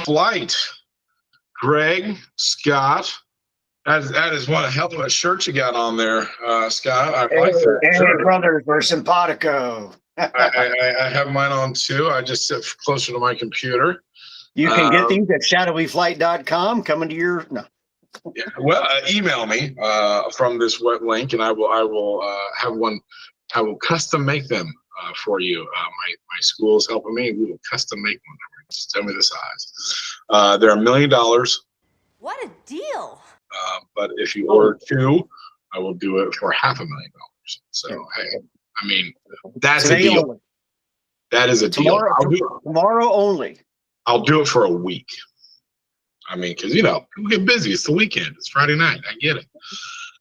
Flight. Greg, Scott, that is one hell of a shirt you got on there, Scott. I like that. Hey, brothers, we're simpatico. I have mine on too. I just sit closer to my computer. You can get these at shadowyflight.com. Coming to your Yeah, well, email me from this web link, and I will have one. I will custom make them for you. My school is helping me. We will custom make one for you. Just tell me the size. They're $1 million. What a deal! But if you order two, I will do it for $500,000. So hey, I mean, that's today a deal. only. That is a deal. Tomorrow only. I'll do it for a week. I mean, because people get busy. It's the weekend. It's Friday night. I get it.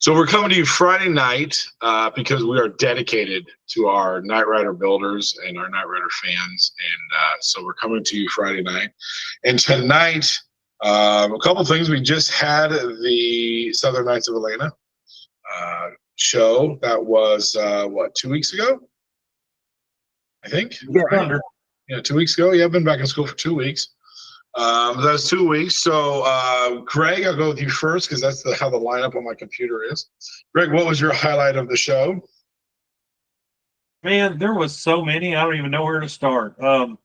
So we're coming to you Friday night because we are dedicated to our Knight Rider builders and our Knight Rider fans, and so we're coming to you Friday night. And tonight, a couple things. We just had the Southern Knights of Atlanta show. That was 2 weeks ago, I think. Yeah, right? Yeah, 2 weeks ago. Yeah, I've been back in school for 2 weeks. That was 2 weeks. So, Greg, I'll go with you first because that's how the lineup on my computer is. Greg, what was your highlight of the show? Man, there was so many. I don't even know where to start. I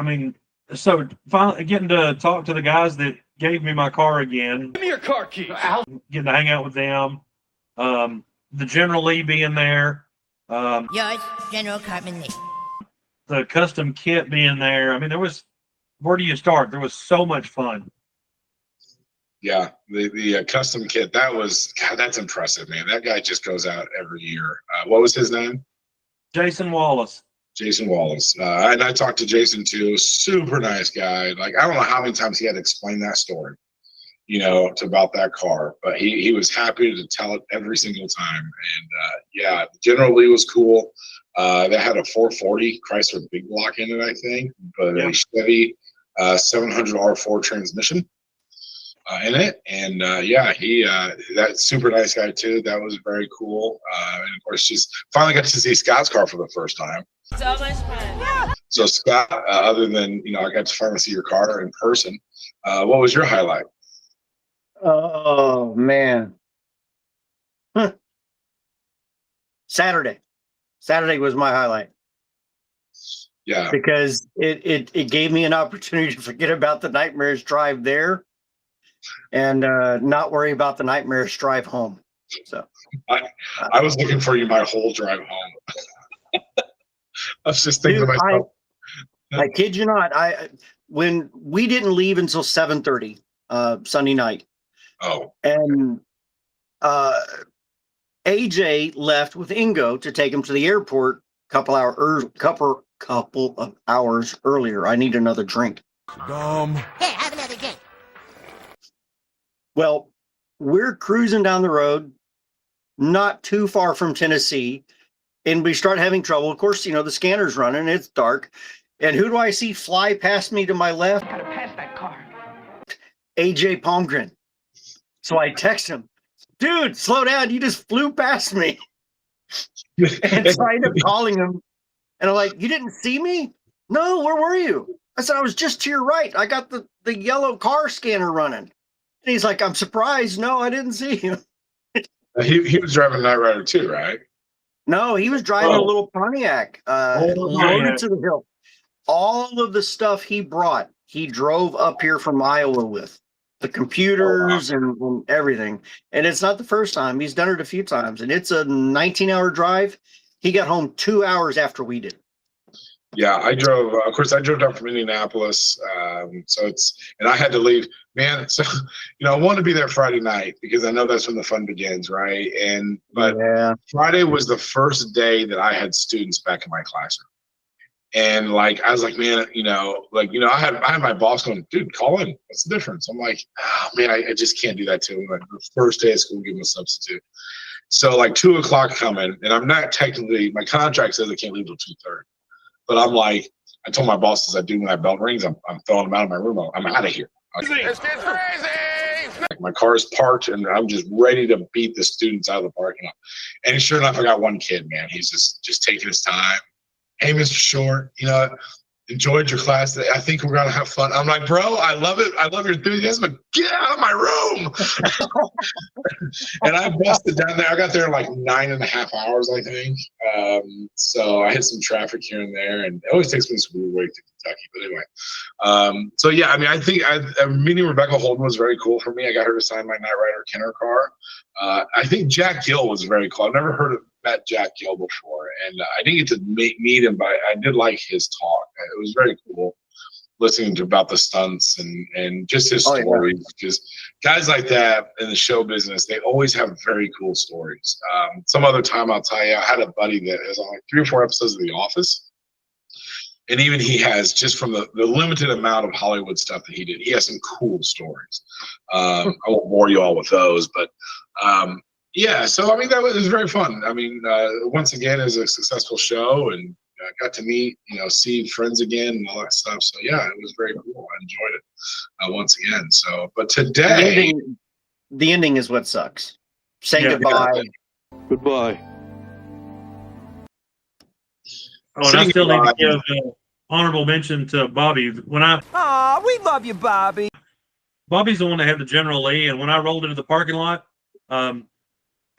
mean, so finally getting to talk to the guys that gave me my car again. Give me your car keys. Getting to hang out with them. The General Lee being there. Yours, General Cartman Lee. The custom kit being there. I mean, where do you start? There was so much fun. Yeah, the custom kit, that's impressive, man. That guy just goes out every year. What was his name? Jason Wallace. Jason Wallace. And I talked to Jason too. Super nice guy. Like, I don't know how many times he had to explain that story, about that car, but he was happy to tell it every single time. And yeah, General Lee was cool. They had a 440 Chrysler big block in it, I think, but a Chevy 700 R4 transmission in it. And yeah, that's super nice guy too. That was very cool. And of course, just finally got to see Scott's car for the first time. So much fun. So Scott, other than, I got to finally see your car in person. What was your highlight? Oh, man. Saturday was my highlight. Yeah. Because it gave me an opportunity to forget about the nightmarish drive there and not worry about the nightmarish drive home. So I was looking for you my whole drive home. I was just thinking to myself. I kid you not. When we didn't leave until 7:30 Sunday night. Oh. And AJ left with Ingo to take him to the airport couple of hours earlier. I need another drink. Hey, have another drink. Well, we're cruising down the road, not too far from Tennessee, and we start having trouble. Of course, the scanner's running, it's dark. And who do I see fly past me to my left? Gotta pass that car. AJ Palmgren. So I text him, dude, slow down. You just flew past me. And so I end up calling him. And I'm like, you didn't see me? No, where were you? I said, I was just to your right. I got the yellow car scanner running. And he's like, I'm surprised. No, I didn't see you. He was driving a Knight Rider too, right? No, he was driving a little Pontiac, loaded to the hill. All of the stuff he brought, he drove up here from Iowa with. The computers and everything. And it's not the first time. He's done it a few times. And it's a 19-hour drive. He got home 2 hours after we did. Yeah, I drove down from Indianapolis. And I had to leave. Man, so, I wanted to be there Friday night because I know that's when the fun begins, right? But Friday was the first day that I had students back in my classroom. And I was like, man, I had my boss going, dude, call in. What's the difference? I'm like, oh man, I just can't do that to him. Like the first day of school, give him a substitute. So 2 o'clock coming, and I'm not technically, my contract says I can't leave till 2:30. But I'm like, I told my bosses I do when that bell rings, I'm throwing them out of my room. I'm out of here. Let's get crazy. My car is parked, and I'm just ready to beat the students out of the parking lot. And sure enough, I got one kid, man. He's just taking his time. Hey, Mr. Short, enjoyed your class today. I think we're gonna have fun. I'm like, bro, I love it. I love your enthusiasm, but get out of my room. And I busted down there. I got there in like 9.5 hours, I think. So I hit some traffic here and there, and it always takes me this weird way to Kentucky. But anyway, so yeah, I mean, I think meeting Rebecca Holden was very cool for me. I got her to sign my Knightriderknut car. I think Jack Gill was very cool. I've never met Jack Gill before, and I didn't get to meet him, but I did like his talk. It was very cool listening to about the stunts and just his stories. Because guys like that in the show business, they always have very cool stories. Some other time I'll tell you, I had a buddy that is on like 3 or 4 episodes of The Office. And even he has, just from the limited amount of Hollywood stuff that he did, he has some cool stories. I won't bore you all with those, but yeah, so I mean, it was very fun. I mean, once again, it was a successful show, and got to meet, see friends again and all that stuff. So yeah, it was very cool. I enjoyed it once again. So, but today, the ending is what sucks. Say goodbye. Goodbye. Oh, and I still need to give honorable mention to Bobby. Aw, we love you, Bobby. Bobby's the one that had the General Lee, and when I rolled into the parking lot, I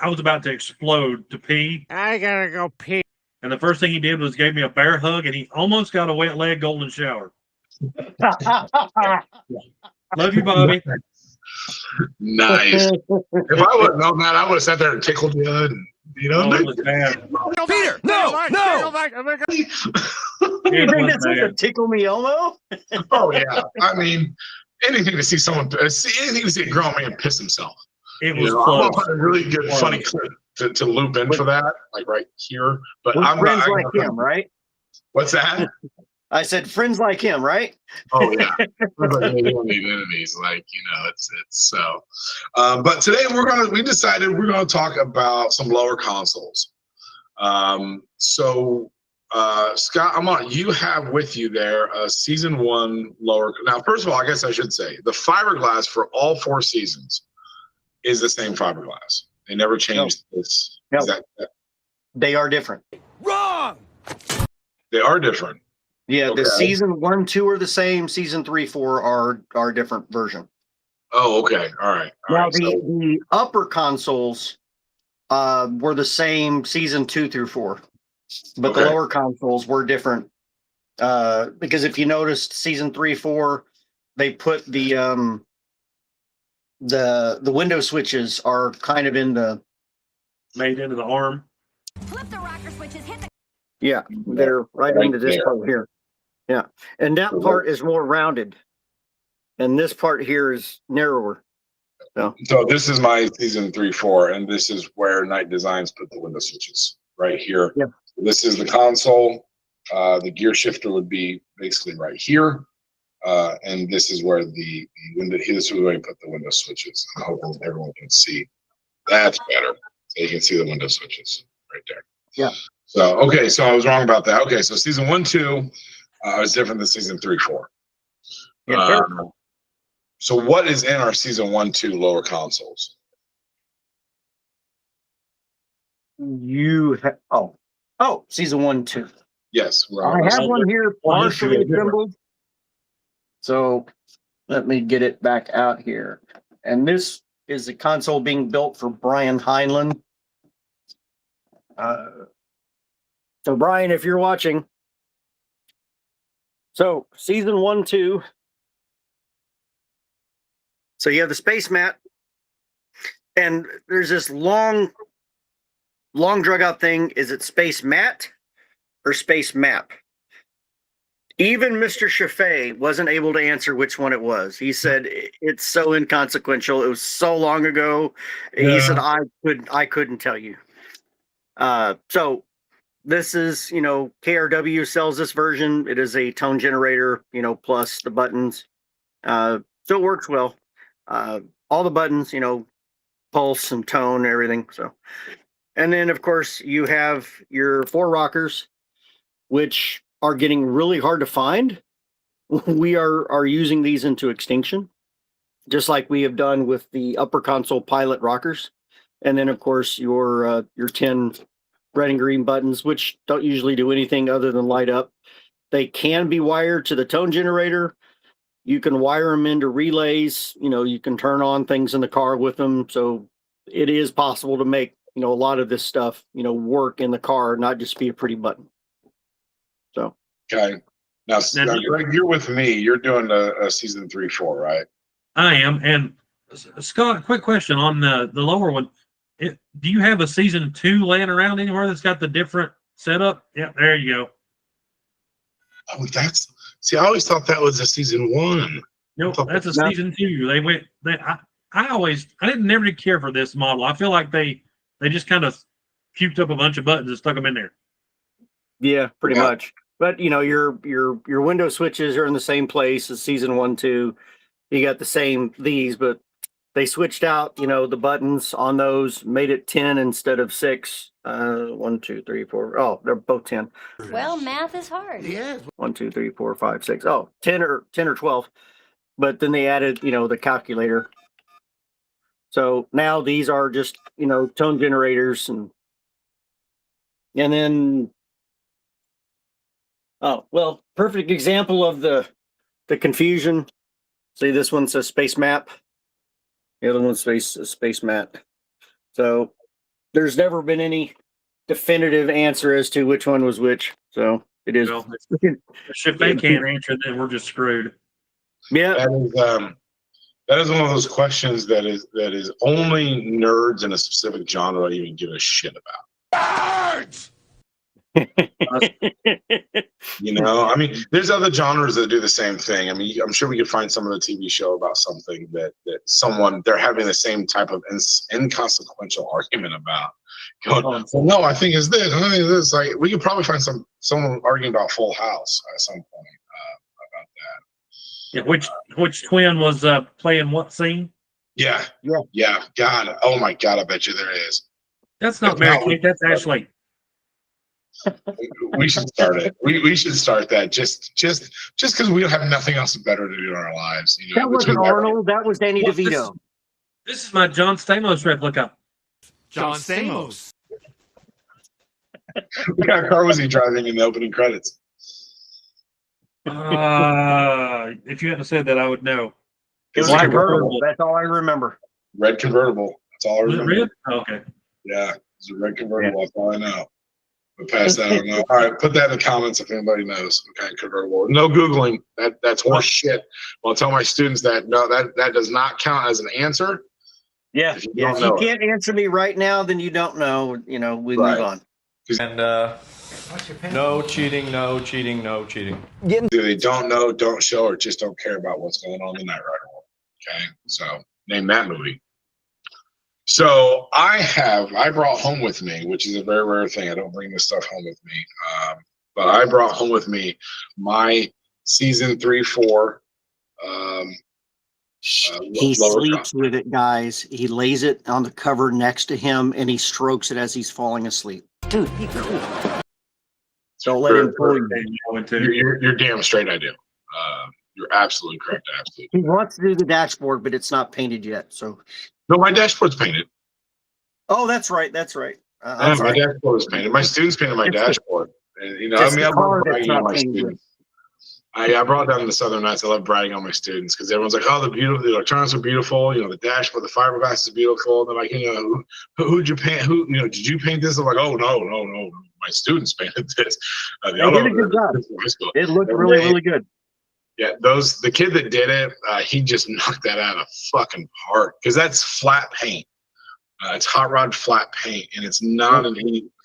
was about to explode to pee. I gotta go pee. And the first thing he did was gave me a bear hug, and he almost got a wet leg golden shower. Love you, Bobby. Nice. If I would have known that, I would have sat there and tickled you. And, it was bad. Peter, no. You think that's like a tickle me Elmo? Oh yeah. I mean, anything to see anything to see a grown man piss himself. It was I'm close. gonna find a really good, funny clip to loop in for that, like right here. But I'm friends like him, right? What's that? I said friends like him, right? Oh yeah, like enemies, like it's so. But today we decided we're gonna talk about some lower consoles. So Scott, you have with you there a season 1 lower. Now, first of all, I guess I should say the fiberglass for all 4 seasons is the same fiberglass. They never changed this. No. They are different. Wrong. They are different. Yeah, Okay. the season 1, 2 are the same. Season 3, 4 are different version. Oh, okay. All right. Now the upper consoles were the same season 2 through 4, but the lower consoles were different. Because if you noticed, season 3, 4, they put the window switches are kind of made into the arm. Flip the rocker switches, hit the... Yeah, they're right into this part here. Yeah, and that part is more rounded, and this part here is narrower. So this is my season 3, 4, and this is where Knight Designs put the window switches right here. Yeah. This is the console. The gear shifter would be basically right here, and this is where the window. This is where you put the window switches. I hope everyone can see. That's better. So you can see the window switches right there. Yeah. So okay, so I was wrong about that. Okay, so season 1, 2 is different than season 3, 4. Yeah. So what is in our season 1, 2 lower consoles? You have season 1, 2. Yes, I have one here partially assembled. So let me get it back out here. And this is the console being built for Brian Heinlein. So Brian, if you're watching, so season 1, 2. So you have the space mat, and there's this long drug out thing. Is it space mat or space map? Even Mr. Chaffee wasn't able to answer which one it was. He said it's so inconsequential. It was so long ago. Yeah. He said I couldn't tell you. So this is, KRW sells this version. It is a tone generator, plus the buttons. So it works well. All the buttons, pulse and tone, everything. So, and then of course you have your 4 rockers, which are getting really hard to find. We are using these into extinction, just like we have done with the upper console pilot rockers. And then of course your 10 red and green buttons, which don't usually do anything other than light up. They can be wired to the tone generator. You can wire them into relays. You can turn on things in the car with them. So it is possible to make, a lot of this stuff, work in the car, not just be a pretty button. So. Okay. Now, Greg, you're with me. You're doing a season 3-4, right? I am. And Scott, quick question on the lower one. Do you have a season 2 laying around anywhere that's got the different setup? Yeah, there you go. Oh, I always thought that was a season 1. Nope, that's a season 2. I never did care for this model. I feel like they just kind of puked up a bunch of buttons and stuck them in there. Yeah, pretty much. But your window switches are in the same place as season 1, 2. You got the same these, but they switched out, the buttons on those, made it 10 instead of 6. 1, 2, 3, 4. Oh, they're both 10. Well, math is hard. Yeah. 1, 2, 3, 4, 5, 6. Oh, 10 or 12. But then they added, the calculator. So now these are just, tone generators and then perfect example of the confusion. See, this one says space map. The other one says space mat. So there's never been any definitive answer as to which one was which. So it is. Well, if they can't answer, then we're just screwed. Yeah. That is one of those questions that is only nerds in a specific genre even give a shit about. Birds! There's other genres that do the same thing. I'm sure we could find some of the TV show about something that they're having the same type of inconsequential argument about. No, I think it's this. I think this. Like, we could probably find someone arguing about Full House at some point about that. Yeah, which twin was playing what scene? Yeah. God, oh my God, I bet you there is. That's not Mary Kate. That's Ashley. We should start it. We should start that just because we have nothing else better to do in our lives. That wasn't Arnold. That was Danny DeVito. This is my John Stamos replica. John Stamos. What kind of car was he driving in the opening credits? If you hadn't said that, I would know. It was convertible. That's all I remember. Red convertible. That's all I remember. Red? Oh, okay. Yeah, it's a red convertible. That's all I know. But past that, I don't know. All right, put that in the comments if anybody knows what kind of convertible. No Googling. That's horse shit. Well, I tell my students that that does not count as an answer. Yeah. If you can't answer me right now, then you don't know. We move on. And no cheating, no cheating, no cheating. Do they don't know, don't show, or just don't care about what's going on in the Knight Rider world? Okay, so name that movie. So I brought home with me, which is a very rare thing. I don't bring this stuff home with me, but I brought home with me my season 3-4. He sleeps with it, guys. He lays it on the cover next to him, and he strokes it as he's falling asleep. Dude, be cool. Don't let him fool you. You're damn straight. I do. You're absolutely correct. Absolutely. He wants to do the dashboard, but it's not painted yet. So. No, my dashboard's painted. Oh, that's right. That's right. My dashboard is painted. My students painted my dashboard. And, I love bragging on my students. I brought down the Southern Nights. I love bragging on my students because everyone's like, "Oh, the electronics are beautiful. The dashboard, the fiberglass is beautiful." And they're like, "Who'd you paint? Did you paint this?" I'm like, "Oh, no. My students painted this." They did a good job. It looked really good. Yeah, the kid that did it, he just knocked that out of fucking park because that's flat paint. It's hot rod flat paint, and it's not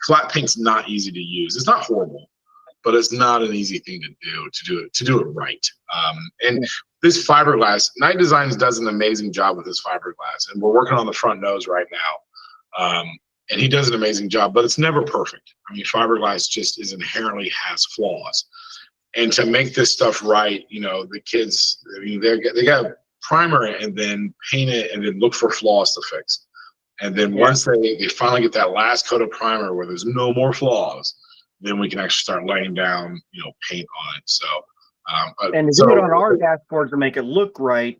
flat paint's not easy to use. It's not horrible, but it's not an easy thing to do it right. And this fiberglass, Knight Designs does an amazing job with this fiberglass, and we're working on the front nose right now. And he does an amazing job, but it's never perfect. Fiberglass just inherently has flaws. And to make this stuff right, the kids, they got to primer it and then paint it and then look for flaws to fix. And then once they finally get that last coat of primer where there's no more flaws, then we can actually start laying down, paint on it. So, and to do it on our dashboard to make it look right,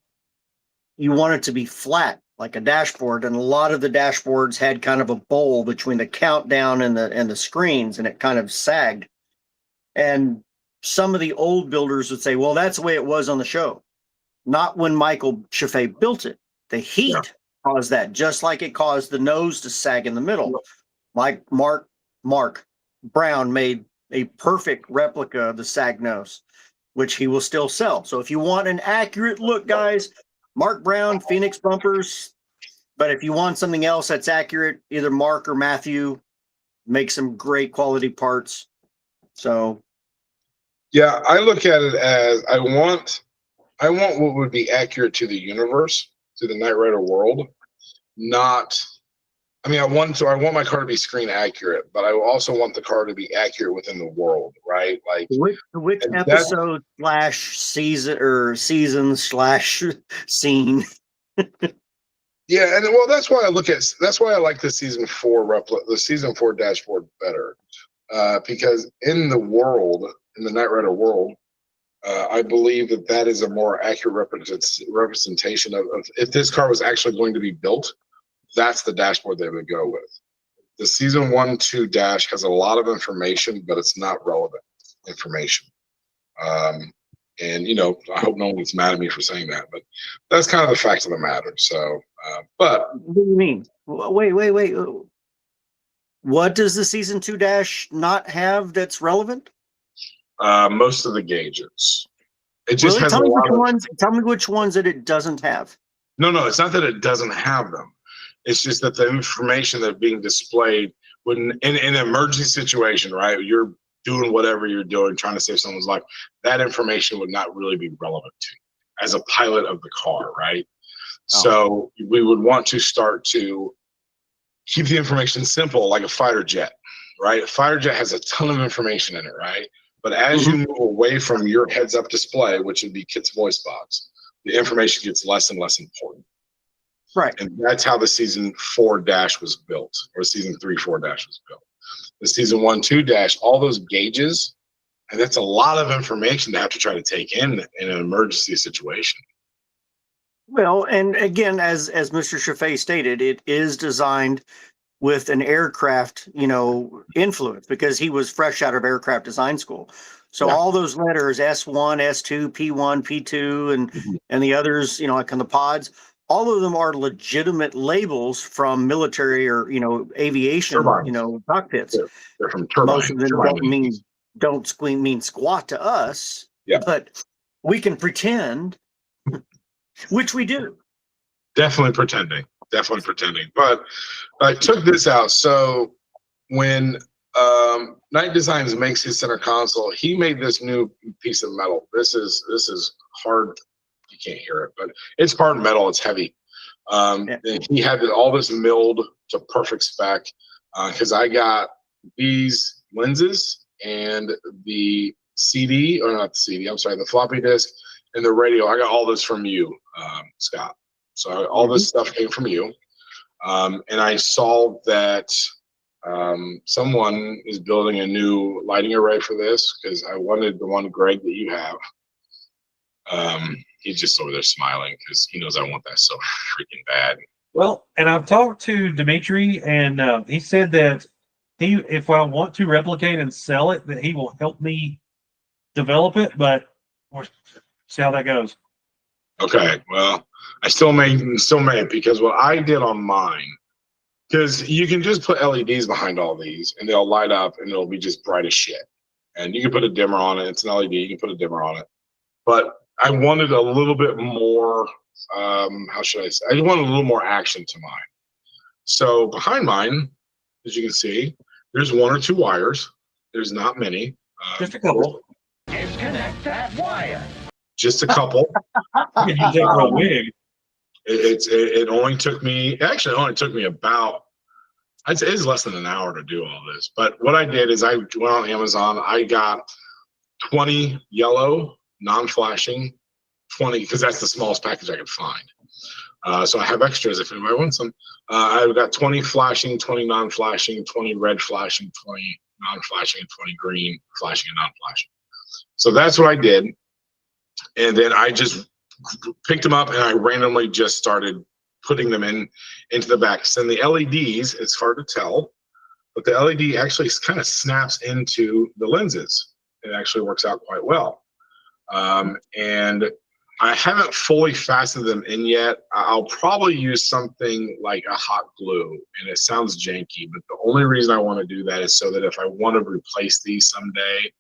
you want it to be flat like a dashboard. And a lot of the dashboards had kind of a bowl between the countdown and the screens, and it kind of sagged. And some of the old builders would say, well, that's the way it was on the show. Not when Michael Chaffee built it. The heat caused that, just like it caused the nose to sag in the middle. Like Mark Brown made a perfect replica of the sag nose, which he will still sell. So if you want an accurate look, guys, Mark Brown, Phoenix bumpers. But if you want something else that's accurate, either Mark or Matthew make some great quality parts. So Yeah, I look at it as I want what would be accurate to the universe, to the Knight Rider world. Not, I mean, I want my car to be screen accurate, but I also want the car to be accurate within the world, right? Like which episode / season or season / scene? Yeah, and well, that's why I like the season 4 dashboard better, because in the Knight Rider world, I believe that is a more accurate representation of if this car was actually going to be built. That's the dashboard they would go with. The season 1-2 dash has a lot of information, but it's not relevant information. And I hope no one gets mad at me for saying that, but that's kind of the fact of the matter. So, but what do you mean? Wait. What does the season 2 dash not have that's relevant? Most of the gauges. It just has tell a me lot which of. ones. Tell me which ones that it doesn't have. No, it's not that it doesn't have them. It's just that the information that's being displayed when in an emergency situation, right? You're doing whatever you're doing, trying to save someone's life. That information would not really be relevant to you as a pilot of the car, right? So we would want to start to keep the information simple, like a fighter jet, right? A fighter jet has a ton of information in it, right? But as you move away from your heads-up display, which would be KITT's voice box, the information gets less and less important. Right. And that's how the season 4 dash was built, or season 3-4 dash was built. The season 1-2 dash, all those gauges, and that's a lot of information to have to try to take in an emergency situation. Well, and again, as Mr. Chaffee stated, it is designed with an aircraft, influence, because he was fresh out of aircraft design school. So all those letters, S1, S2, P1, P2, and the others, like on the pods, all of them are legitimate labels from military or, aviation, cockpits. They're from turbine. Most of them don't mean squat to us, but we can pretend, which we do. Definitely pretending. But I took this out. So when Knight Designs makes his center console, he made this new piece of metal. This is hard. You can't hear it, but it's hard metal. It's heavy. And he had all this milled to perfect spec because I got these lenses and the CD, or not the CD, I'm sorry, the floppy disk and the radio. I got all this from you, Scott. So all this stuff came from you. And I saw that someone is building a new lighting array for this because I wanted the one, Greg, that you have. He's just over there smiling because he knows I want that so freaking bad. Well, and I've talked to Dimitri, and he said that if I want to replicate and sell it, that he will help me develop it, but we'll see how that goes. Okay, well, I still may because what I did on mine, because you can just put LEDs behind all these and they'll light up and it'll be just bright as shit. And you can put a dimmer on it. It's an LED. You can put a dimmer on it. But I wanted a little bit more, how should I say? I wanted a little more action to mine. So behind mine, as you can see, there's 1 or 2 wires. There's not many. Just a couple. Disconnect that wire. Just a couple. You can use that for a wig. It only took me, actually, it only took me about, I'd say it's less than an hour to do all this. But what I did is I went on Amazon. I got 20 yellow, non-flashing, 20, because that's the smallest package I could find. So I have extras if anybody wants them. I've got 20 flashing, 20 non-flashing, 20 red flashing, 20 non-flashing, and 20 green flashing and non-flashing. So that's what I did. And then I just picked them up and I randomly just started putting them into the back. So the LEDs, it's hard to tell, but the LED actually kind of snaps into the lenses. it actually works out quite well. And I haven't fully fastened them in yet. I'll probably use something like a hot glue, and it sounds janky, but the only reason I want to do that is so that if I want to replace these someday,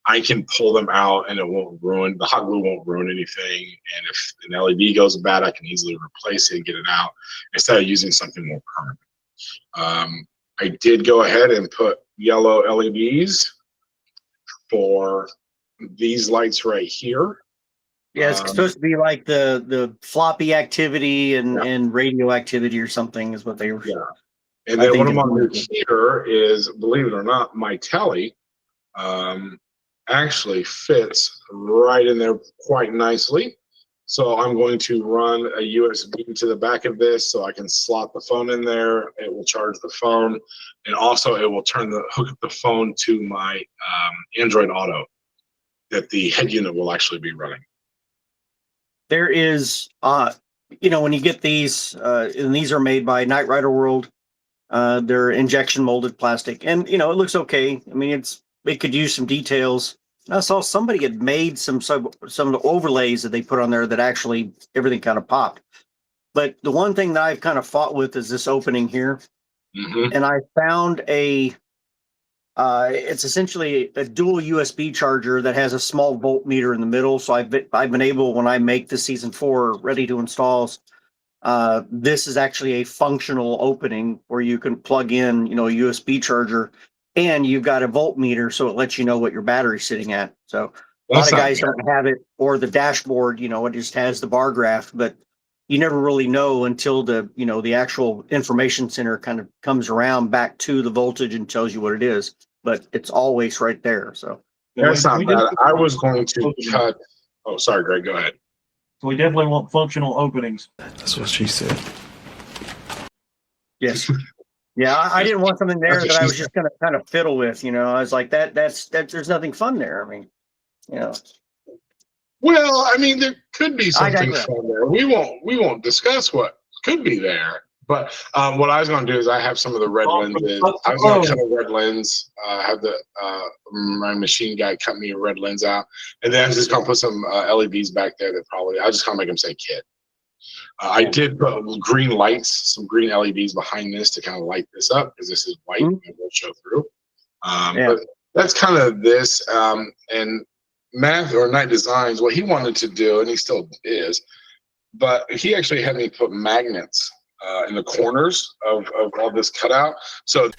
I can pull them out and it won't ruin, the hot glue won't ruin anything. And if an LED goes bad, I can easily replace it and get it out instead of using something more permanent. I did go ahead and put yellow LEDs for these lights right here. Yeah, it's supposed to be like the floppy activity and, Yeah. and radio activity or something is what they were. Yeah. And I then think what I'm it's going to do wonderful. here is, believe it or not, my telly actually fits right in there quite nicely. So I'm going to run a USB to the back of this so I can slot the phone in there. It will charge the phone, and also it will hook up the phone to my Android Auto that the head unit will actually be running. There is, when you get these, and these are made by Knight Rider World. They're injection molded plastic, and it looks okay. I mean, it could use some details. I saw somebody had made some of the overlays that they put on there that actually everything kind of popped. But the one thing that I've kind of fought with is this opening here, and I found it's essentially a dual USB charger that has a small voltmeter in the middle. So I've been able, when I make the season 4 ready to install, this is actually a functional opening where you can plug in, a USB charger, and you've got a voltmeter, so it lets you know what your battery's sitting at. So a lot of guys don't have it, or the dashboard, it just has the bar graph, but you never really know until the actual information center kind of comes around back to the voltage and tells you what it is. But it's always right there. So that's not bad. I was going to cut. Oh, sorry, Greg. Go ahead. So we definitely want functional openings. That's what she said. yes. Yeah, I didn't want something there that I was just going to kind of fiddle with, I was like, that's there's nothing fun there. I mean, Well, I mean, there could be something fun there. We won't discuss what could be there. But what I was going to do is I have some of the red lenses. I was going to cut a red lens. Have my machine guy cut me a red lens out, and then I'm just going to put some LEDs back there that probably I just kind of make them say KITT. I did put green lights, some green LEDs behind this to kind of light this up because this is white and it will show through. But that's kind of this. And Matt or Knight Designs, what he wanted to do, and he still is, but he actually had me put magnets in the corners of all this cutout. So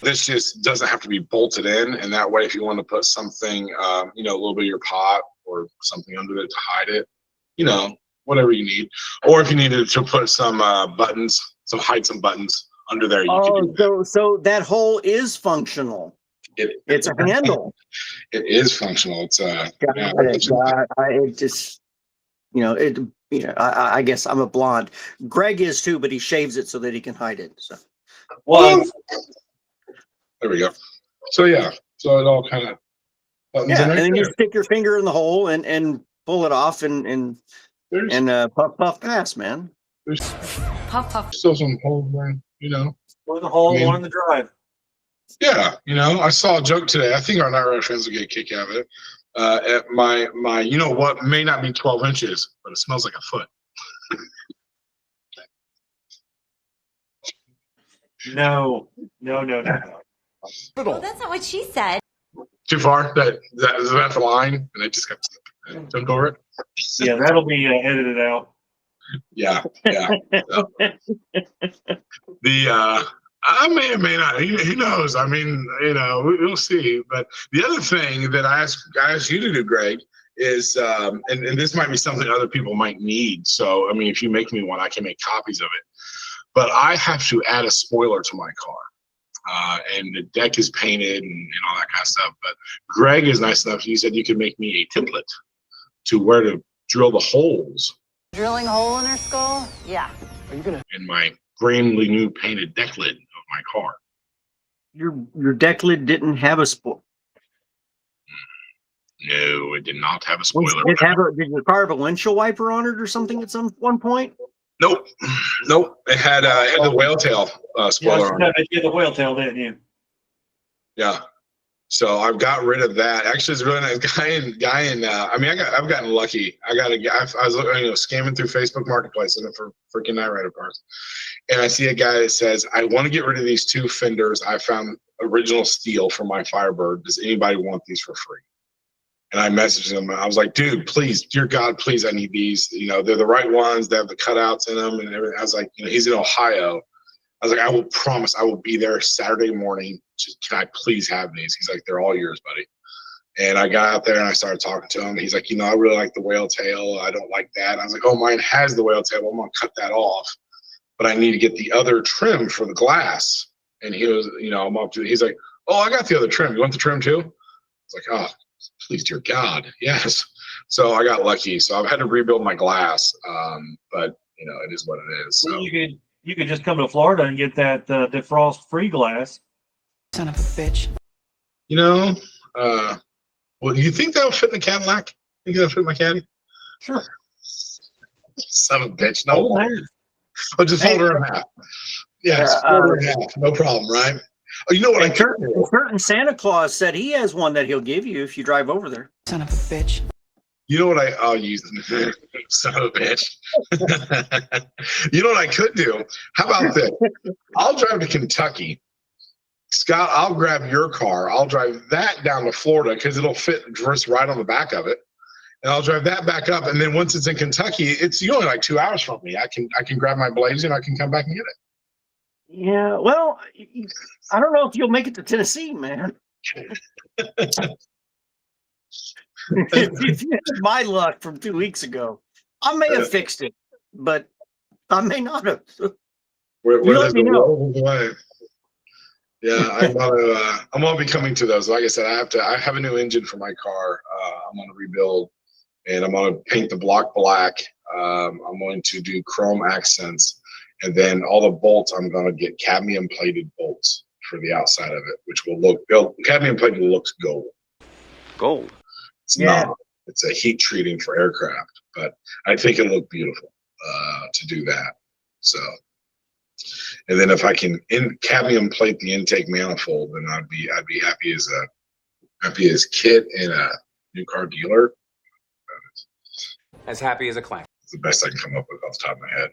this just doesn't have to be bolted in. And that way, if you want to put something, a little bit of your pot or something under it to hide it, whatever you need. Or if you needed to put some buttons, hide some buttons under there. So that hole is functional. It's a handle. It is functional. It's I guess I'm a blonde. Greg is too, but he shaves it so that he can hide it. So, there we go. So so it all kind of buttons in and then you there. stick your finger in the hole and pull it off and puff pass, man. There's Puff. still some holes there, One in the hole, one in the drive. Yeah, I saw a joke today. I think our Knight Rider friends will get a kick out of it. At my what may not be 12 inches, but it smells like a foot. No. Well, that's not what she said. Too far? That's the line, and I just got jumped over it. Yeah, that'll be edited out. Yeah. I may or may not. Who knows? I mean, we'll see. But the other thing that I asked you to do, Greg, is, and this might be something other people might need. So, I mean, if you make me one, I can make copies of it. But I have to add a spoiler to my car. And the deck is painted and all that kind of stuff. But Greg is nice enough. He said you could make me a template to where to drill the holes. Drilling a hole in her skull? Yeah. In my brandly new painted deck lid of my car. Your deck lid didn't have a spoiler. No, it did not have a spoiler. Did your car have a windshield wiper on it or something at one point? Nope. It had the whale tail spoiler on it. You had the whale tail, didn't you? Yeah. So I've got rid of that. Actually, it's a really nice guy in. I mean, I've gotten lucky. I was scamming through Facebook Marketplace looking for freaking Knight Rider parts, and I see a guy that says, "I want to get rid of these 2 fenders. I found original steel for my Firebird. Does anybody want these for free?" And I messaged him. I was like, "Dude, please, dear God, please, I need these. They're the right ones. They have the cutouts in them and everything." I was like, he's in Ohio. I was like, "I will promise I will be there Saturday morning. Just, can I please have these?" He's like, "They're all yours, buddy." And I got out there and I started talking to him. He's like, "I really like the whale tail. I don't like that." And I was like, "Oh, mine has the whale tail. Well, I'm going to cut that off. But I need to get the other trim for the glass." And he was, I'm up to, he's like, "Oh, I got the other trim. You want the trim too?" I was like, "Oh, please, dear God, yes." So I got lucky. So I've had to rebuild my glass. But, it is what it is. So. You could just come to Florida and get that defrost-free glass. Son of a bitch. Well, do you think that'll fit in the Cadillac? Think that'll fit in my Caddy? Sure. Son of a bitch. No. Oh, I'll just fold her in half. Yes, fold her in half. No problem, right? Oh, you know what I could do? Certain Santa Claus said he has one that he'll give you if you drive over there. Son of a bitch. You know what I'll use? Son of a bitch. You know what I could do? How about this? I'll drive to Kentucky. Scott, I'll grab your car. I'll drive that down to Florida because it'll fit just right on the back of it. And I'll drive that back up. And then once it's in Kentucky, it's only like 2 hours from me. I can grab my blades and I can come back and get it. Yeah, well, I don't know if you'll make it to Tennessee, man. If you had my luck from 2 weeks ago, I may have fixed it, but I may not have. Where let me know. Yeah, I'm gonna be coming to those. Like I said, I have a new engine for my car. I'm gonna rebuild, and I'm gonna paint the block black. I'm going to do chrome accents, and then all the bolts I'm gonna get cadmium plated bolts for the outside of it, which will look cadmium plated looks gold. Gold. It's not. It's a heat treating for aircraft, but I think it'll look beautiful to do that. So, and then if I can cadmium plate the intake manifold, then I'd be happy as KITT and a new car dealer. As happy as a clam. It's the best I can come up with off the top of my head.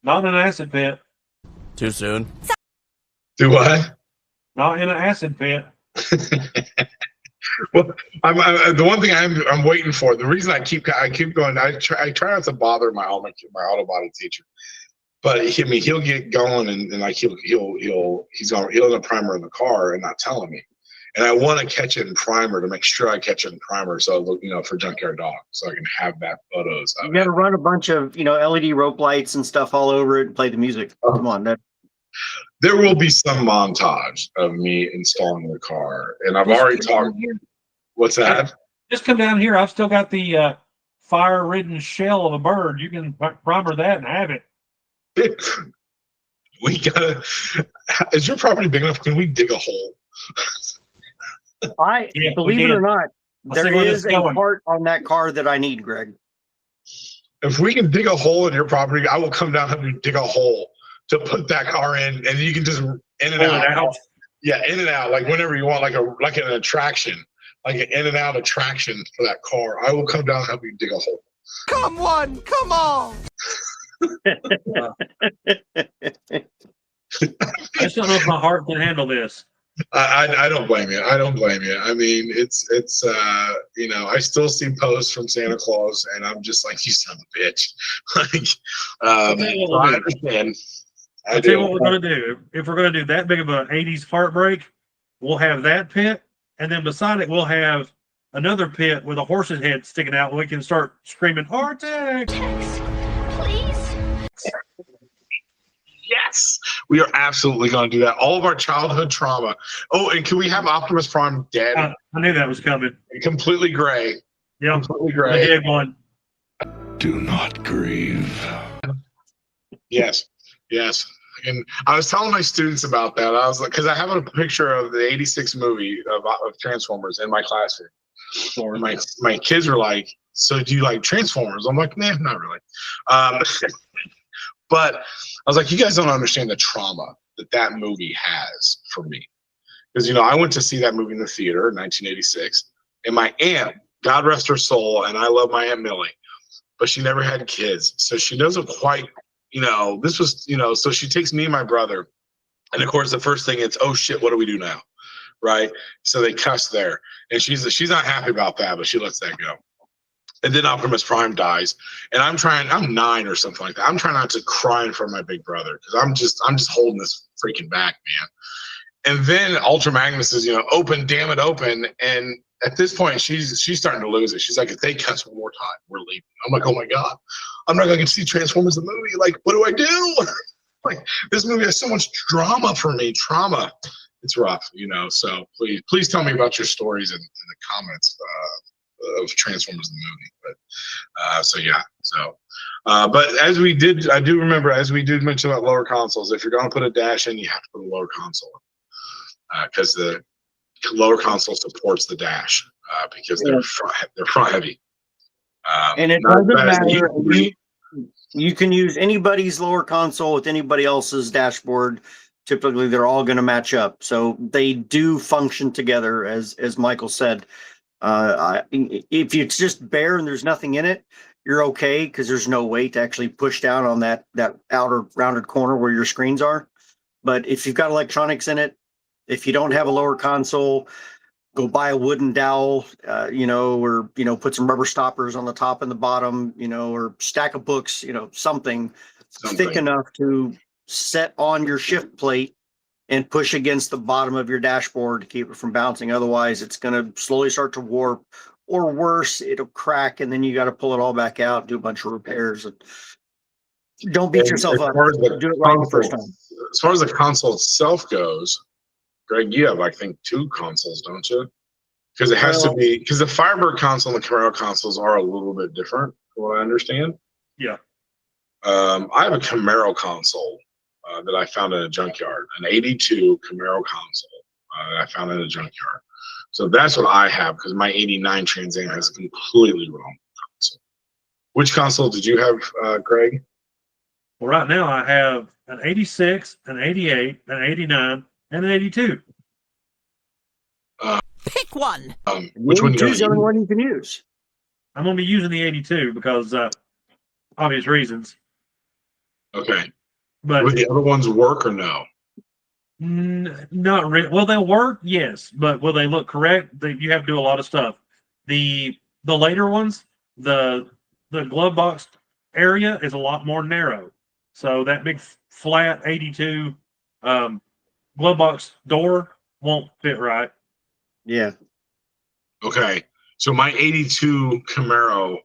Not in an acid pit. Too soon. Do what? Not in an acid pit. Well, the one thing I'm waiting for. The reason I keep going. I try not to bother my auto body teacher, but he'll get going and like he'll have a primer in the car and not telling me, and I want to catch it in primer to make sure I catch it in primer, so for Junkyard Dog, so I can have that photos. You got to run a bunch of LED rope lights and stuff all over it and play the music. Come on, there will be some montage of me installing the car, and I've already talked. What's that? Just come down here. I've still got the fire-ridden shell of a bird. You can primer that and have it. We gotta. Is your property big enough? Can we dig a hole? Believe it or not, there is a part on that car that I need, Greg. If we can dig a hole in your property, I will come down and dig a hole to put that car in, and you can just in and out. Yeah, in and out, like whenever you want, like an attraction, like an in and out attraction for that car. I will come down and help you dig a hole. Come on! I just don't know if my heart can handle this. I don't blame you. I don't blame you. I mean, it's I still see posts from Santa Claus, and I'm just like, you son of a bitch. I understand. I'll tell you what we're going to do. If we're going to do that big of an 80s heartbreak, we'll have that pit, and then beside it, we'll have another pit with a horse's head sticking out. We can start screaming, "Arctic!" Please. Yes, we are absolutely going to do that. All of our childhood trauma. Oh, and can we have Optimus Prime dead? I knew that was coming. Completely gray. Yeah, completely gray. The head one. Do not grieve. Yes. Yes. And I was telling my students about that. I was like, because I have a picture of the '86 movie of Transformers in my classroom. And my kids were like, "So do you like Transformers?" I'm like, "Nah, not really." But I was like, "You guys don't understand the trauma that movie has for me." because I went to see that movie in the theater in 1986, and my aunt, God rest her soul, and I love my Aunt Millie, but she never had kids, so she doesn't quite, this was, so she takes me and my brother, and of course the first thing is, oh shit, what do we do now, right? So they cuss there, and she's not happy about that, but she lets that go. And then Optimus Prime dies, and I'm 9 or something like that. I'm trying not to cry in front of my big brother because I'm just holding this freaking back, man. And then Ultra Magnus is, open, damn it, open. And at this point, she's starting to lose it. She's like, if they cuss one more time, we're leaving. I'm like, oh my God, I'm not going to see Transformers the movie. Like, what do I do? Like, this movie has so much drama for me, trauma. It's rough, So please tell me about your stories in the comments of Transformers the movie. But as we did, I do remember, as we did mention about lower consoles, if you're going to put a dash in, you have to put a lower console because the lower console supports the dash because they're front heavy. And it doesn't matter. You can use anybody's lower console with anybody else's dashboard. Typically, they're all going to match up. So they do function together, as Michael said. If it's just bare and there's nothing in it, you're okay because there's no weight to actually push down on that outer rounded corner where your screens are. But if you've got electronics in it, if you don't have a lower console, go buy a wooden dowel, or put some rubber stoppers on the top and the bottom, or stack of books, something thick enough to set on your shift plate and push against the bottom of your dashboard to keep it from bouncing. Otherwise, it's going to slowly start to warp, or worse, it'll crack, and then you got to pull it all back out, do a bunch of repairs. And don't beat yourself up. Do it right the first time. As far as the console itself goes, Greg, you have, I think, 2 consoles, don't you? Because it has to be, because the Firebird console and the Camaro consoles are a little bit different, from what I understand. Yeah. I have a Camaro console that I found in a junkyard, an 82 Camaro console that I found in a junkyard. So that's what I have, because my 89 Trans Am has completely wrong console. Which console did you have, Greg? Well, right now I have an 86, an 88, an 89, and an 82. Pick one. Which one? Choose the only one you can use. I'm going to be using the 82 because obvious reasons. Okay. But would the other ones work or no? Not really. Well, they'll work, yes, but will they look correct? You have to do a lot of stuff. The later ones, the glove box area is a lot more narrow. So that big flat 82 glove box door won't fit right. Yeah. Okay. So my 82 Camaro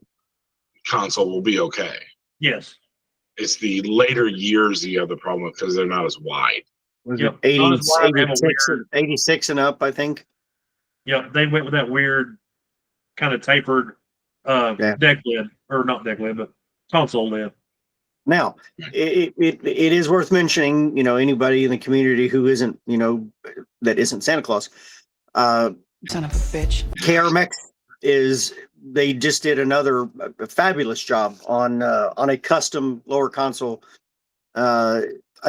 console will be okay. Yes. It's the later years you have the problem because they're not as wide. Was Yep. it 80, Not as wide, 86, 86 and up, I think? Yeah, they went with that weird kind of tapered deck lid, or not deck lid, but console lid. Now, it is worth mentioning, anybody in the community who isn't, that isn't Santa Claus. Son of a bitch. KRMX they just did another fabulous job on a custom lower console. I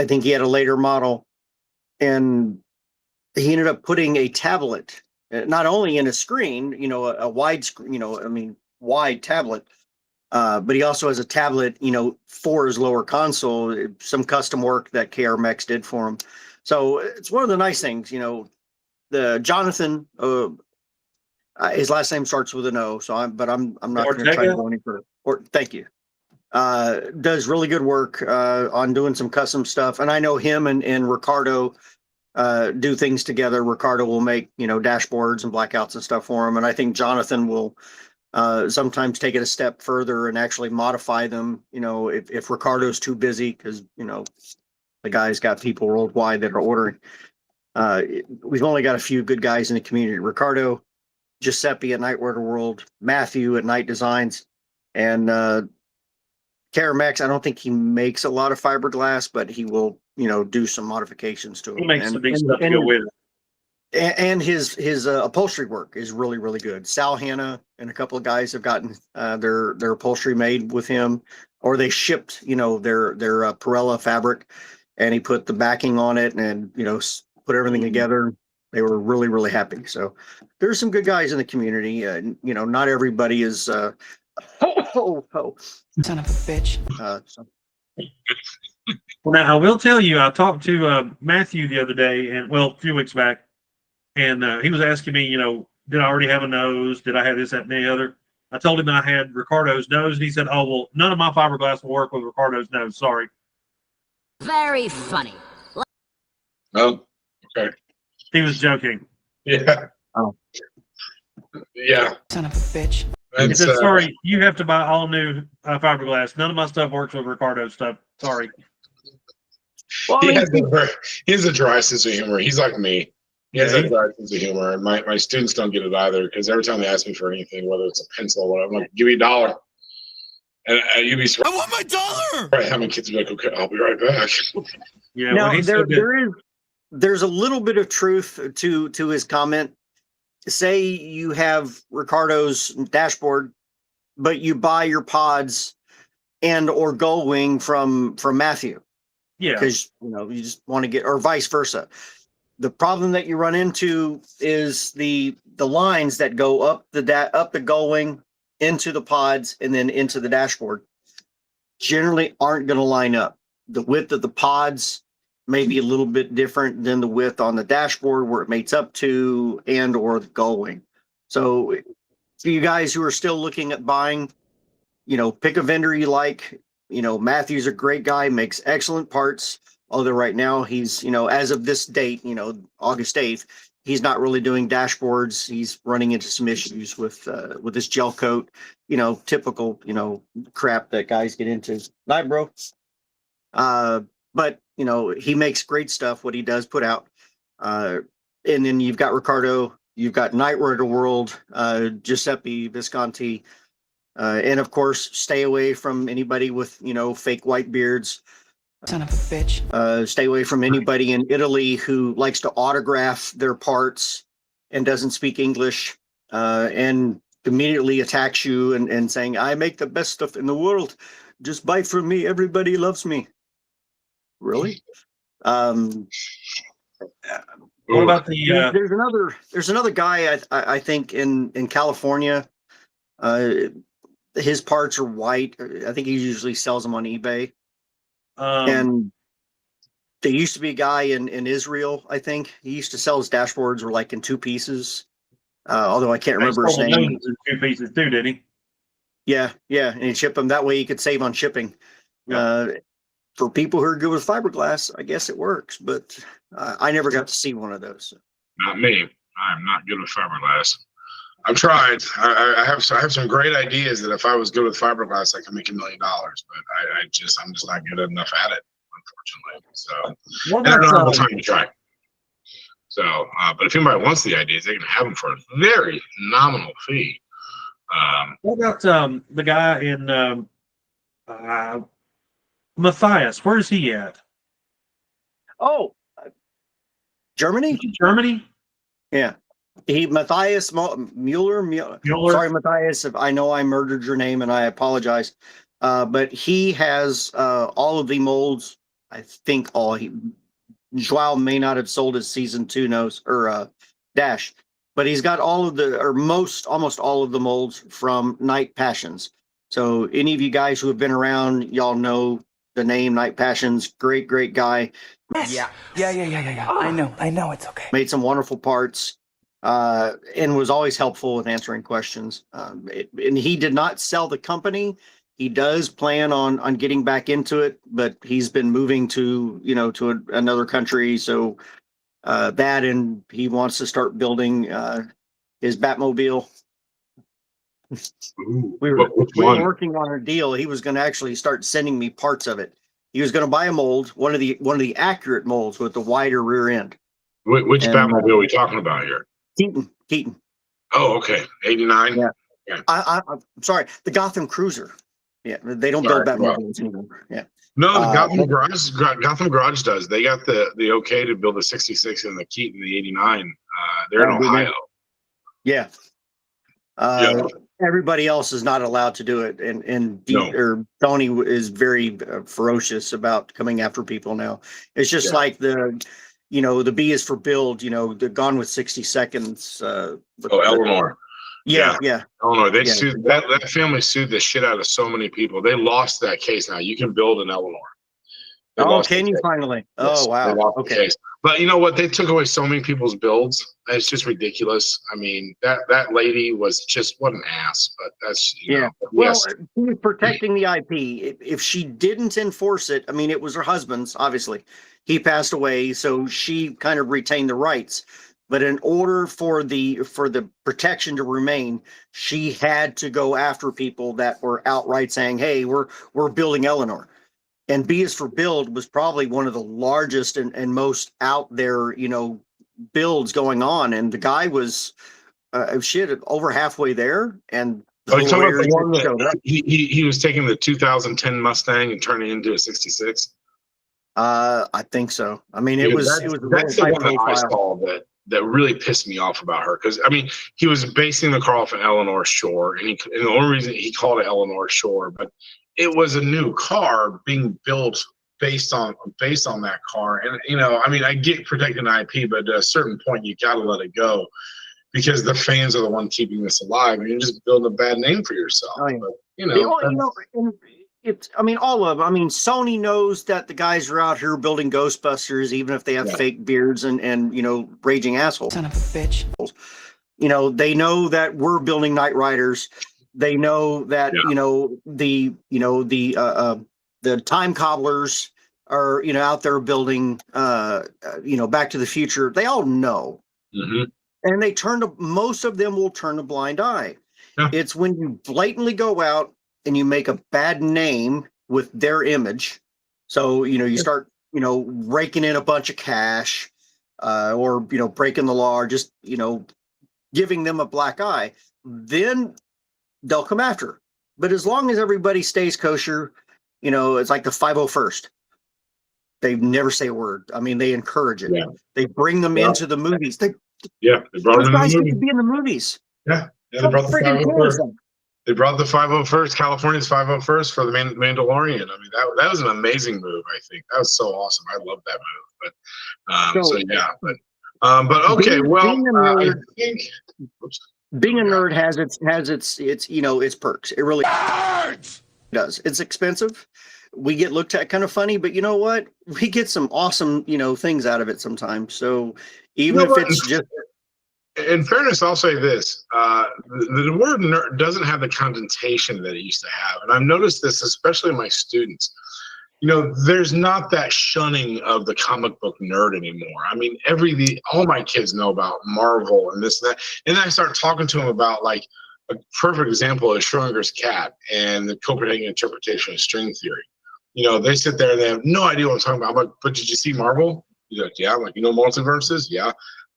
think he had a later model, and he ended up putting a tablet, not only in a screen, a wide screen, wide tablet, but he also has a tablet, for his lower console, some custom work that KRMX did for him. So it's one of the nice things, the Jonathan, his last name starts with an O, so I'm not going to try to go any further. Thank you. Does really good work on doing some custom stuff, and I know him and Ricardo do things together. Ricardo will make dashboards and blackouts and stuff for him, and I think Jonathan will sometimes take it a step further and actually modify them. If Ricardo's too busy, because the guy's got people worldwide that are ordering. We've only got a few good guys in the community: Ricardo, Giuseppe at Nightwear World, Matthew at Night Designs, and KRMX. I don't think he makes a lot of fiberglass, but he will, do some modifications to it. He makes some big stuff to go with it. And his upholstery work is really, really good. Sal Hanna and a couple of guys have gotten their upholstery made with him, or they shipped, their Pirella fabric, and he put the backing on it and, put everything together. They were really, really happy. So there's some good guys in the community. You know, not everybody is. Son of a bitch. So. Well, now I will tell you, I talked to Matthew the other day, and well, a few weeks back, and he was asking me, you know, did I already have a nose? Did I have this, that, and the other? I told him I had Ricardo's nose, and he said, "Oh, well, none of my fiberglass will work with Ricardo's nose. Sorry." Very funny. Oh, okay. He was joking. Yeah. Oh. Yeah. Son of a bitch. He It's, said, "Sorry, you have to buy all new fiberglass. None of my stuff works with Ricardo's stuff. Sorry." Well, he has a dry sense of humor. He's like me. He has Yeah, a dry sense of humor, and my students don't get it either because every time they ask me for anything, whether it's a pencil or whatever, I'm like, "Give me $1." And you'd be surprised. I want my dollar. Right, how many kids be like, "Okay, I'll be right back." Yeah, now when he said that, there's a little bit of truth to his comment. Say you have Ricardo's dashboard, but you buy your pods and or Gull Wing from Matthew yeah, because you know you just want to get, or vice versa. The problem that you run into is the lines that go up the Gull Wing into the pods and then into the dashboard generally aren't going to line up. The width of the pods may be a little bit different than the width on the dashboard where it mates up to and or the Gull Wing. So for you guys who are still looking at buying, you know, pick a vendor you like. You know, Matthew's a great guy, makes excellent parts. Although right now he's, you know, as of this date, you know, August 8th, he's not really doing dashboards. He's running into some issues with his gel coat, you know, typical, you know, crap that guys get into. Night, bro. But you know, he makes great stuff, what he does put out. And then you've got Ricardo, you've got Knightrider World, Giuseppe Visconti, and of course, stay away from anybody with, you know, fake white beards. Son of a bitch. Stay away from anybody in Italy who likes to autograph their parts and doesn't speak English, and immediately attacks you and saying, "I make the best stuff in the world. Just buy from me. Everybody loves me." Really? what about the? There's another guy I think in California. His parts are white. I think he usually sells them on eBay. And there used to be a guy in Israel. I think he used to sell his dashboards were like in 2 pieces. Although I can't remember his name. In 2 pieces too, did he? Yeah, and he'd ship them that way. He could save on shipping. Yeah. For people who are good with fiberglass, I guess it works, but I never got to see one of those. Not me. I'm not good with fiberglass. I've tried. I have some great ideas that if I was good with fiberglass, I could make $1 million. But I'm just not good enough at it, unfortunately. So What and I don't have about the time to try. So, but if anybody wants the ideas, they can have them for a very nominal fee. what about the guy in Matthias? Where's he at? Oh, Germany? Germany? Yeah. Matthias Mueller. Sorry, Matthias, if I know I murdered your name and I apologize. But he has all of the molds. I think Joao may not have sold his season 2 nose or dash, but he's got all of the, or almost all of the molds from Night Passions. So any of you guys who have been around, y'all know the name Night Passions. Great guy. Yeah. I know. It's okay. Made some wonderful parts. And was always helpful with answering questions. And he did not sell the company. He does plan on getting back into it, but he's been moving to another country. So that, and he wants to start building his Batmobile. We were working on a deal. He was going to actually start sending me parts of it. He was going to buy a mold, one of the accurate molds with the wider rear end. Which Batmobile are we talking about here? Keaton. Oh, okay. 89. Yeah. I'm sorry. The Gotham Cruiser. Yeah, they don't build Batmobiles anymore. Yeah. No, the Gotham Garage does. They got the okay to build a 66 and the Keaton, the 89. They're in Ohio. Yeah. Everybody else is not allowed to do it, and Tony is very ferocious about coming after people now. It's just like the B is for build, the Gone with 60 Seconds. Eleanor. Yeah. Eleanor. They Yeah. sued that family sued the shit out of so many people. They lost that case. Now you can build an Eleanor. They Oh, lost can the you case. finally? Yes, Oh, wow. they lost the Okay. case. But you know what? They took away so many people's builds. It's just ridiculous. I mean, that lady was just what an ass. But that's Yeah. But Well, yes. she was protecting the IP. If she didn't enforce it, I mean, it was her husband's, obviously. He passed away, so she kind of retained the rights. But in order for the protection to remain, she had to go after people that were outright saying, "Hey, we're building Eleanor." And B is for Build was probably one of the largest and most out there, builds going on. And the guy was over halfway there. And the Are you talking about the lawyers one had showed up. that he was taking the 2010 Mustang and turning it into a 66? I think so. I mean, it was That's a the really high one that I profile. saw that really pissed me off about her, because I mean he was basing the car off an Eleanor Shore, and the only reason he called it Eleanor Shore, but it was a new car being built based on that car. And I mean, I get protecting IP, but at a certain point you got to let it go, because the fans are the one keeping this alive, and you're just building a bad name for yourself. Oh, yeah. But, And it's, I mean, all of them. I mean, Sony knows that the guys are out here building Ghostbusters, even if they have fake beards and raging assholes. Son of a bitch. They know that we're building Knight Riders. They know that the time cobblers are out there building Back to the Future. They all know, and most of them will turn a blind eye. Yeah. It's when you blatantly go out and you make a bad name with their image. So, you start, raking in a bunch of cash, or, breaking the law, or just, giving them a black eye, then they'll come after. But as long as everybody stays kosher, it's like the 501st. They never say a word. I mean, they encourage it. Yeah. They bring them into the movies. They brought them in the movies. To be in the movies. Yeah. They brought the 501st. They brought the 501st, California's 501st for the Mandalorian. I mean, that was an amazing move. I think that was so awesome. I love that move. But okay. I think being a nerd has its its perks. It really does. It's expensive. We get looked at kind of funny, but you know what? We get some awesome things out of it sometimes. So even if it's just. In fairness, I'll say this: the word nerd doesn't have the connotation that it used to have, and I've noticed this, especially in my students. There's not that shunning of the comic book nerd anymore. I mean, all my kids know about Marvel and this and that, and then I start talking to them about, like, a perfect example is Schrodinger's cat and the Copenhagen interpretation of string theory. They sit there and they have no idea what I'm talking about. I'm like, but did you see Marvel? He's like, yeah. I'm like, multiverses? Yeah.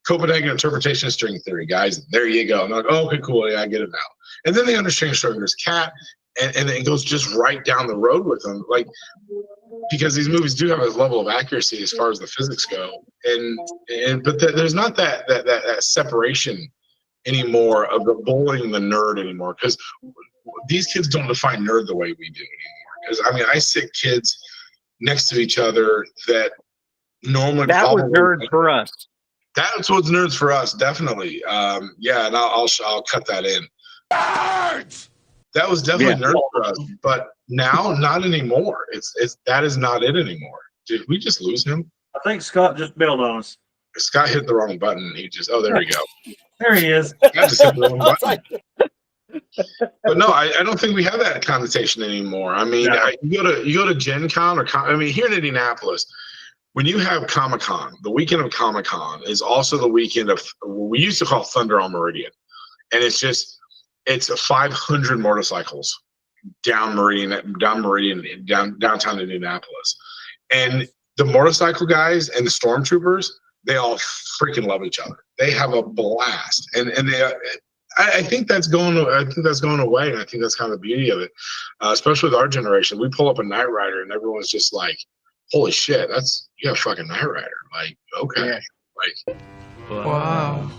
Copenhagen interpretation of string theory, guys. There you go. I'm like, oh, okay, cool. Yeah, I get it now. And then they understand Schrodinger's cat, and it goes just right down the road with them, like, because these movies do have a level of accuracy as far as the physics go, but there's not that separation anymore of the bullying the nerd anymore, because these kids don't define nerd the way we do anymore. Because I mean, I sit kids next to each other that normally was nerd for us. That's what's nerds for us, definitely. Yeah, and I'll cut that in. Nerds! That was definitely nerd for us, but now not anymore. That is not it anymore. Did we just lose him? I think Scott just bailed on us. Scott hit the wrong button. There we go. There he is. I just hit the wrong button. But no, I don't think we have that connotation anymore. I mean, you go to Gen Con here in Indianapolis. When you have Comic-Con, the weekend of Comic-Con is also the weekend of what we used to call Thunder on Meridian. And it's 500 motorcycles down Meridian, downtown Indianapolis. And the motorcycle guys and the stormtroopers, they all freaking love each other. They have a blast. And I think that's going away. And I think that's kind of the beauty of it, especially with our generation. We pull up a Knight Rider and everyone's just like, holy shit, you have fucking Knight Rider. Like, okay. Yeah. Like, wow.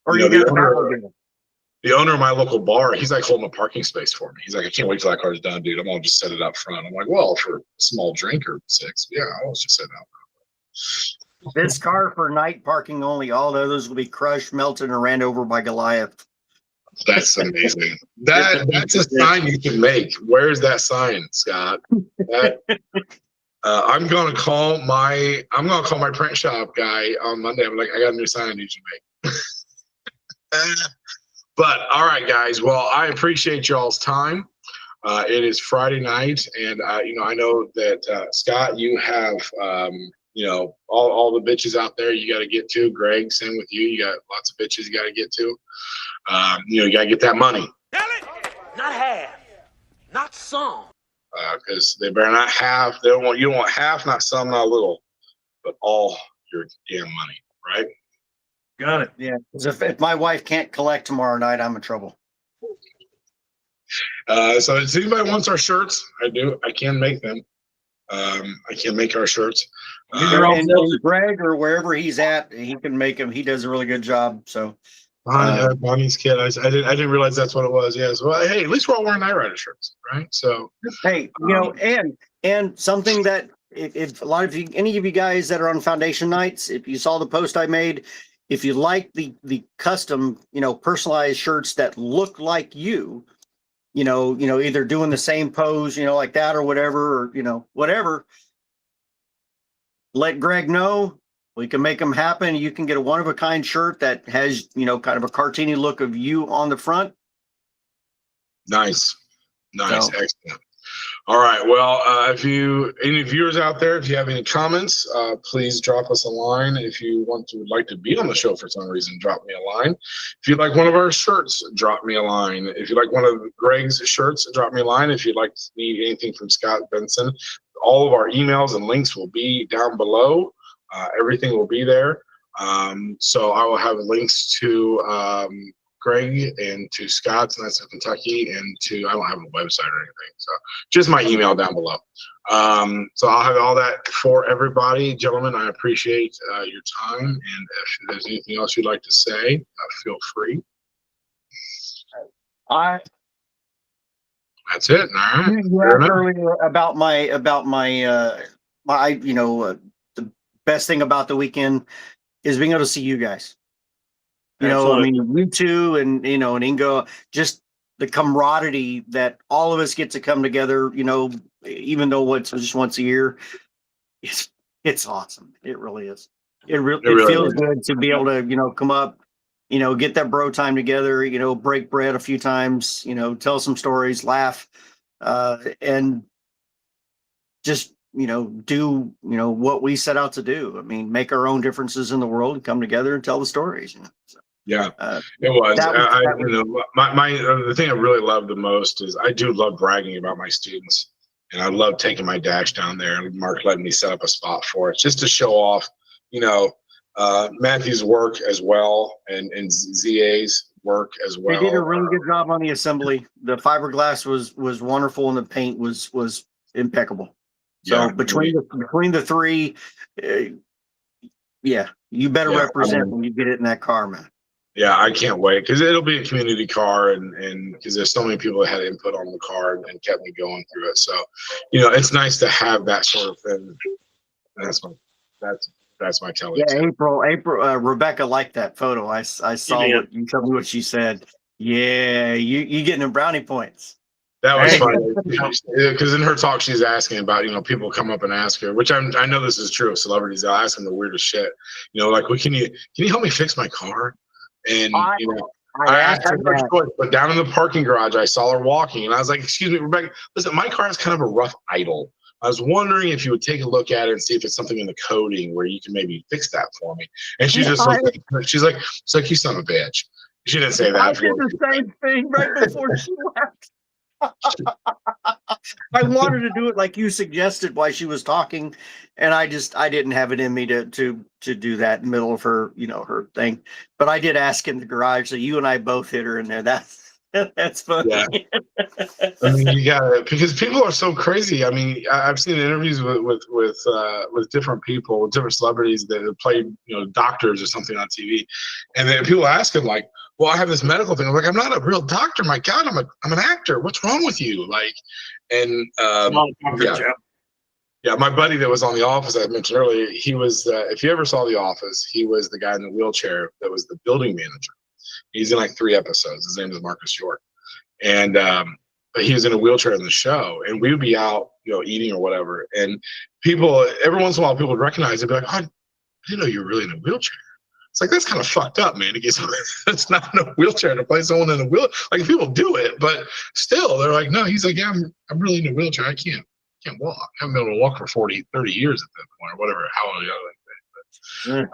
Or the owner of my local bar, he's like holding a parking space for me. He's like, I can't wait till that car's done, dude. I'm gonna just set it up front. I'm like, well, for a small drink or 6, yeah, I'll just set it out. This car for night parking only. All the others will be crushed, melted, and ran over by Goliath. That's amazing. That's a sign you can make. Where's that sign, Scott? That, I'm gonna call my print shop guy on Monday. I'm like, I got a new sign I need you to make. But all right, guys. Well, I appreciate y'all's time. It is Friday night, and I know that Scott, you have all the bitches out there you got to get to. Greg, same with you. You got lots of bitches you got to get to. You got to get that money. Not half, not some. Because they better not have. You don't want half, not some, not a little, but all your damn money, right? Got it. Yeah. 'Cause if my wife can't collect tomorrow night, I'm in trouble. So if anybody wants our shirts, I can make them. I can make our shirts. And Greg or wherever he's at, he can make them. He does a really good job. So Bonnie's kid. I didn't realize that's what it was. Yes. Well, hey, at least we're all wearing Knightrider shirts, right? So hey, and something that if a lot of you, any of you guys that are on foundation nights, if you saw the post I made, if you like the custom, personalized shirts that look like you, either doing the same pose, like that or whatever, or whatever, let Greg know. We can make them happen. You can get a one-of-a-kind shirt that has, kind of a cartoony look of you on the front. Nice. So, Excellent. All right. Well, any viewers out there, if you have any comments, please drop us a line. If you would like to be on the show for some reason, drop me a line. If you'd like one of our shirts, drop me a line. If you like one of Greg's shirts, drop me a line. If you'd like to need anything from Scott Benson, all of our emails and links will be down below. Everything will be there. So I will have links to Greg and to Scott's, and that's in Kentucky, and I don't have a website or anything. So just my email down below. So I'll have all that for everybody. Gentlemen, I appreciate your time. And if there's anything else you'd like to say, feel free. That's it. All right. You asked earlier about my the best thing about the weekend is being able to see you guys. You two and and Ingo, just the camaraderie that all of us get to come together, even though it's just once a year, it's awesome. It really is. It feels good to be able to, come up, get that bro time together, break bread a few times, tell some stories, laugh, and just, do, what we set out to do. I mean, make our own differences in the world and come together and tell the stories. So, yeah, it was. The thing I really love the most is I do love bragging about my students, and I love taking my dash down there and Mark letting me set up a spot for it just to show off, Matthew's work as well and ZA's work as well. They did a really good job on the assembly. The fiberglass was wonderful, and the paint was impeccable. So between the three, you better represent when you get it in that car, man. Yeah, I can't wait because it'll be a community car, and because there's so many people that had input on the car and kept me going through it. So, it's nice to have that sort of thing. That's my telling. Yeah, April, Rebecca liked that photo. I saw what you told me what she said. Yeah, you getting them brownie points. That was funny because in her talk she's asking about people come up and ask her, which I know this is true of celebrities. They'll ask them the weirdest shit. Like, well, can you help me fix my car? And I asked her that. But down in the parking garage, I saw her walking, and I was like, "Excuse me, Rebecca. Listen, my car is kind of a rough idle. I was wondering if you would take a look at it and see if it's something in the coding where you can maybe fix that for me." And she just looked at me. She's like, "You son of a bitch." She didn't say that. I did the same thing right before she left. I wanted to do it like you suggested while she was talking, and I didn't have it in me to do that in the middle of her her thing. But I did ask in the garage, so you and I both hit her in there. That's funny. Yeah. I mean, you got it because people are so crazy. I mean, I've seen interviews with different people, different celebrities that have played doctors or something on TV, and then people ask them like, "Well, I have this medical thing." I'm like, "I'm not a real doctor. My God, I'm an actor. What's wrong with you?" Like, and Yeah, my buddy that was on The Office I mentioned earlier, he was, if you ever saw The Office, he was the guy in the wheelchair that was the building manager. He's in like 3 episodes. His name is Marcus York. And but he was in a wheelchair in the show, and we would be out, you know, eating or whatever. And people, every once in a while, people would recognize it, be like, oh, I didn't know you were really in a wheelchair. It's like, that's kind of fucked up, man. To get someone that's not in a wheelchair to play someone in a wheel. Like, people do it, but still, they're like, no. He's like, yeah, I'm really in a wheelchair. I can't walk. I haven't been able to walk for 40, 30 years at that point, or whatever. How old are you?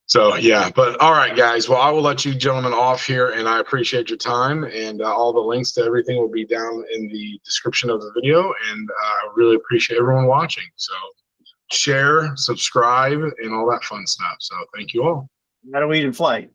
So yeah, but all right, guys. Well, I will let you gentlemen off here, and I appreciate your time. And all the links to everything will be down in the description of the video. And I really appreciate everyone watching. So share, subscribe, and all that fun stuff. So thank you all. Shadowy Flight.